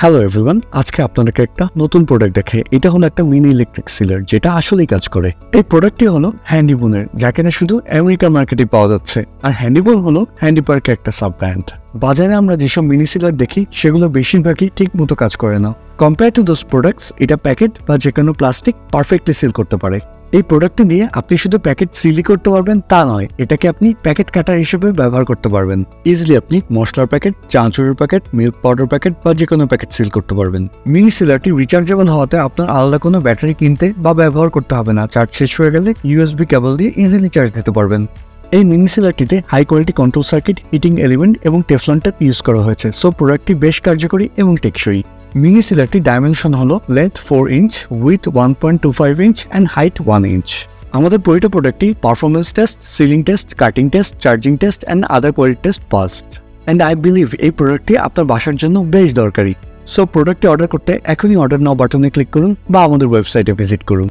Hello everyone, আজকে আপনাদেরকে একটা নতুন প্রোডাক্ট দেখে। এটা হলো একটা মিনি ইলেকট্রিক সিলার যেটা আসলেই কাজ করে। এই প্রোডাক্টটি হলো হ্যান্ডিবোনের, যা কিনা শুধু আমেরিকার মার্কেটে পাওয়া যাচ্ছে। আর হ্যান্ডিবোন হলো হ্যান্ডিপার্কের একটা সাব ব্র্যান্ড। বাজারে আমরা যেসব মিনি সিলার দেখি সেগুলো বেশিরভাগই ঠিক মতো কাজ করে না। কম্পেয়ার টু দোজ প্রোডাক্টস, এটা প্যাকেট বা যে কোনো প্লাস্টিক পারফেক্টলি সিল করতে পারে। এই প্রোডাক্টটি দিয়ে আপনি শুধু প্যাকেট সিলই করতে পারবেন তা নয়, এটাকে আপনি প্যাকেট কাটার হিসেবে ব্যবহার করতে পারবেন। ইজিলি আপনি মশলার প্যাকেট, চানাচুরের প্যাকেট, মিল্ক পাউডার প্যাকেট বা যে কোনো প্যাকেট সিল করতে পারবেন। মিনি সিলারটি রিচার্জেবল হওয়াতে আপনার আলাদা কোনো ব্যাটারি কিনতে বা ব্যবহার করতে হবে না। চার্জ শেষ হয়ে গেলে ইউএসবি কেবল দিয়ে ইজিলি চার্জ দিতে পারবেন। এই মিনি সিলারটিতে high quality control circuit, heating element এবং টেফলন টেপ ইউজ করা হয়েছে, সো প্রোডাক্টটি বেশ কার্যকরী এবং টেকসই। মিনি সিলারটি ডাইমেনশন হলো length 4 inch, width 1.25 inch and height 1 inch. আমাদের প্রতিটা প্রোডাক্টটি performance test, sealing test, cutting test, charging test and other quality test passed. And I believe এই প্রোডাক্টটি আপনার বাসার জন্য বেশ দরকারি। সো প্রোডাক্টটি অর্ডার করতে এখনই অর্ডার নাও বাটনে ক্লিক করুন বা আমাদের ওয়েবসাইটে ভিজিট করুন।